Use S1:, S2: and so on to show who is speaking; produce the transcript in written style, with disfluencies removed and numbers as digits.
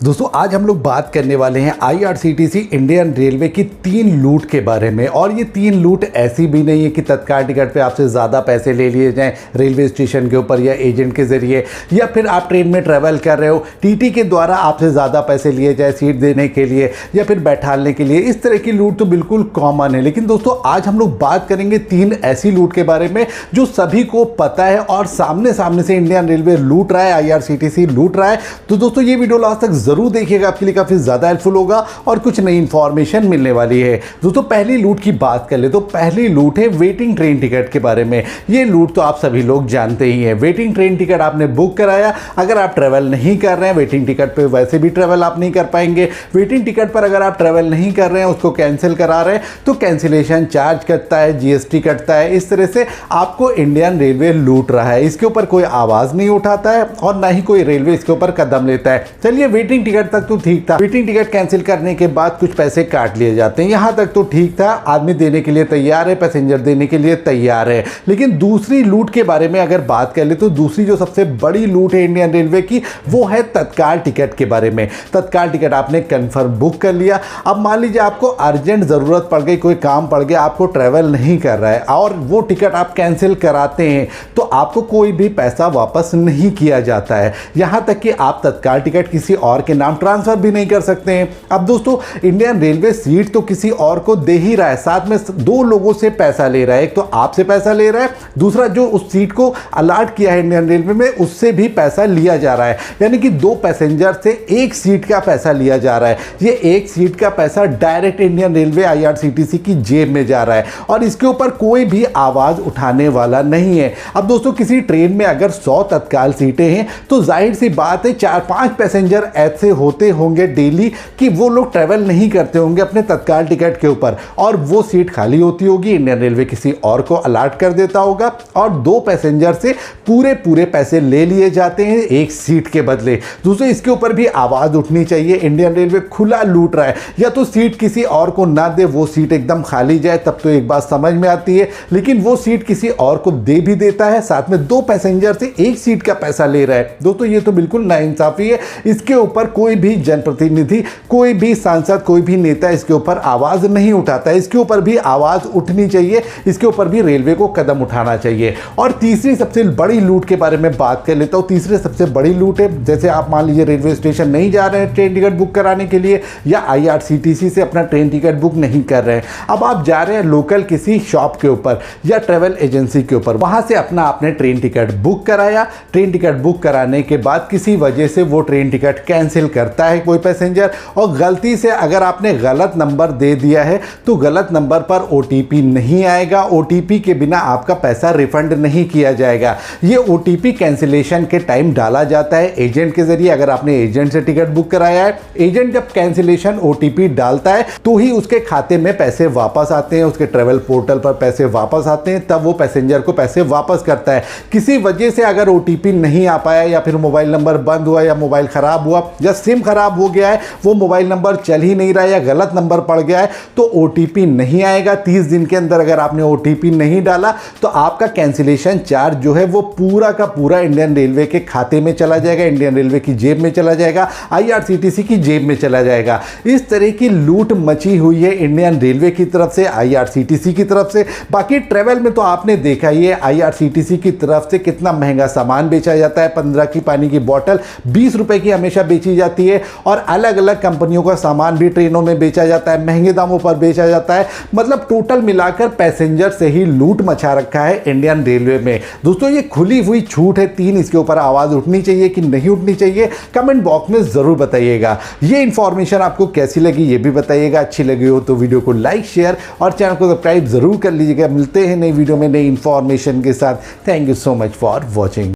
S1: दोस्तों आज हम लोग बात करने वाले हैं आईआरसीटीसी इंडियन रेलवे की 3 लूट के बारे में। और ये 3 लूट ऐसी भी नहीं है कि तत्काल टिकट पे आपसे ज़्यादा पैसे ले लिए जाएं रेलवे स्टेशन के ऊपर या एजेंट के ज़रिए, या फिर आप ट्रेन में ट्रैवल कर रहे हो टीटी के द्वारा आपसे ज़्यादा पैसे लिए जाए सीट देने के लिए या फिर बैठाने के लिए। इस तरह की लूट तो बिल्कुल कॉमन है। लेकिन दोस्तों आज हम लोग बात करेंगे 3 ऐसी लूट के बारे में जो सभी को पता है और सामने सामने से इंडियन रेलवे लूट रहा है, आईआरसीटीसी लूट रहा है। तो दोस्तों ये वीडियो लास्ट तक जरूर देखिएगा, आपके लिए काफी ज्यादा हेल्पफुल होगा और कुछ नई इंफॉर्मेशन मिलने वाली है। दोस्तों पहली लूट की बात कर ले तो पहली लूट है वेटिंग ट्रेन टिकट के बारे में। ये लूट तो आप सभी लोग जानते ही हैं। वेटिंग ट्रेन टिकट आपने बुक कराया, अगर आप ट्रेवल नहीं कर रहे हैं वेटिंग टिकट पे, वैसे भी ट्रेवल आप नहीं कर पाएंगे। वेटिंग टिकट पर अगर आप ट्रेवल नहीं कर रहे हैं, उसको कैंसिल करा रहे हैं तो कैंसिलेशन चार्ज कटता है, जीएसटी कटता है। इस तरह से आपको इंडियन रेलवे लूट रहा है। इसके ऊपर कोई आवाज नहीं उठाता है और ना ही कोई रेलवे इसके ऊपर कदम लेता है। चलिए वेटिंग टिकट तक तो ठीक था, वेटिंग टिकट कैंसिल करने के बाद कुछ पैसे काट लिए जाते हैं, यहां तक तो ठीक था, आदमी देने के लिए तैयार है, पैसेंजर देने के लिए तैयार है। लेकिन दूसरी लूट के बारे में अगर बात कर ले तो दूसरी जो सबसे बड़ी लूट है इंडियन रेलवे की वो है तत्काल टिकट के बारे में। तत्काल टिकट आपने कंफर्म बुक कर लिया, अब मान लीजिए आपको अर्जेंट जरूरत पड़ गई, कोई काम पड़ गया, आपको ट्रेवल नहीं कर रहा है और वो टिकट आप कैंसिल कराते हैं तो आपको कोई भी पैसा वापस नहीं किया जाता है। यहां तक कि आप तत्काल टिकट किसी और के नाम ट्रांसफर भी नहीं कर सकते हैं। अब दोस्तों इंडियन रेलवे सीट तो किसी और को दे ही रहा है, साथ में 2 लोगों से पैसा ले रहा है। एक तो आपसे पैसा ले रहा है, दूसरा जो उस सीट को अलॉट किया है इंडियन रेलवे में उससे भी पैसा लिया जा रहा है। यानी कि 2 पैसेंजर से 1 सीट का पैसा लिया जा रहा है। ये 1 सीट का पैसा डायरेक्ट इंडियन रेलवे आईआरसीटीसी की जेब में जा रहा है और इसके ऊपर कोई भी आवाज उठाने वाला नहीं है। अब दोस्तों किसी ट्रेन में अगर 100 तत्काल सीटें हैं तो जाहिर सी बात है 4-5 पैसेंजर ऐसे होते होंगे डेली कि वो लोग ट्रैवल नहीं करते होंगे अपने तत्काल टिकट के ऊपर और वो सीट खाली होती होगी, इंडियन रेलवे किसी और को अलॉट कर देता होगा और 2 पैसेंजर से पूरे पैसे ले लिए जाते हैं 1 सीट के बदले। दूसरे इसके ऊपर भी आवाज उठनी चाहिए, इंडियन रेलवे खुला लूट रहा है। या तो सीट किसी और को ना दे, वो सीट एकदम खाली जाए, तब तो एक बात समझ में आती है। लेकिन वो सीट किसी और को दे भी देता है, साथ में 2 पैसेंजर से 1 सीट का पैसा ले रहा है। दोस्तों ये तो बिल्कुल नाइंसाफी है। इसके ऊपर कोई भी जनप्रतिनिधि, कोई भी सांसद, कोई भी नेता इसके ऊपर आवाज नहीं उठाता है। इसके ऊपर भी आवाज उठनी चाहिए, इसके ऊपर भी रेलवे को कदम उठाना चाहिए। और तीसरी सबसे बड़ी लूट के बारे में बात कर लेता हूं। तीसरी सबसे बड़ी लूट है, जैसे आप मान लीजिए रेलवे स्टेशन नहीं जा रहे हैं ट्रेन टिकट बुक कराने के लिए या आईआरसीटीसी से अपना ट्रेन टिकट बुक नहीं कर रहे हैं, अब आप जा रहे हैं लोकल किसी शॉप के ऊपर या ट्रेवल एजेंसी के ऊपर, वहां से अपना आपने ट्रेन टिकट बुक कराया। ट्रेन टिकट बुक कराने के बाद किसी वजह से वो ट्रेन टिकट कैंसिल करता है कोई पैसेंजर और गलती से अगर आपने गलत नंबर दे दिया है तो गलत नंबर पर ओटीपी नहीं आएगा। ओटीपी के बिना आपका पैसा रिफंड नहीं किया जाएगा। ये ओटीपी कैंसिलेशन के टाइम डाला जाता है एजेंट के जरिए। अगर आपने एजेंट से टिकट बुक कराया है, एजेंट जब कैंसिलेशन ओटीपी डालता है तो ही उसके खाते में पैसे वापस आते हैं, उसके ट्रेवल पोर्टल पर पैसे वापस आते हैं, तब वो पैसेंजर को पैसे वापस करता है। किसी वजह से अगर ओटीपी नहीं आ पाया या फिर मोबाइल नंबर बंद हुआ या मोबाइल खराब हुआ या सिम खराब हो गया है, वो मोबाइल नंबर चल ही नहीं रहा है या गलत नंबर पड़ गया है तो ओटीपी नहीं आएगा। 30 दिन के अंदर अगर आपने ओटीपी नहीं डाला तो आपका कैंसिलेशन चार्ज जो है वो पूरा का पूरा इंडियन रेलवे के खाते में चला जाएगा, इंडियन रेलवे की जेब में चला जाएगा, आईआरसीटीसी की जेब में चला जाएगा। इस तरह की लूट मची हुई है इंडियन रेलवे की तरफ से, आईआरसीटीसी की तरफ से। बाकी ट्रेवल में तो आपने देखा ही है आईआरसीटीसी की तरफ से कितना महंगा सामान बेचा जाता है। 15 की पानी की बोतल 20 रुपए की हमेशा बेची जाती है और अलग अलग कंपनियों का सामान भी ट्रेनों में बेचा जाता है, महंगे दामों पर बेचा जाता है। मतलब टोटल मिलाकर पैसेंजर से ही लूट मचा रखा है इंडियन रेलवे में। दोस्तों ये खुली हुई छूट है 3, इसके ऊपर आवाज उठनी चाहिए कि नहीं उठनी चाहिए, कमेंट बॉक्स में जरूर बताइएगा। ये इंफॉर्मेशन आपको कैसी लगी ये भी बताइएगा। अच्छी लगी हो तो वीडियो को लाइक, शेयर और चैनल को सब्सक्राइब जरूर कर लीजिएगा। मिलते हैं नई वीडियो में नई इंफॉर्मेशन के साथ। Thank you so much for watching.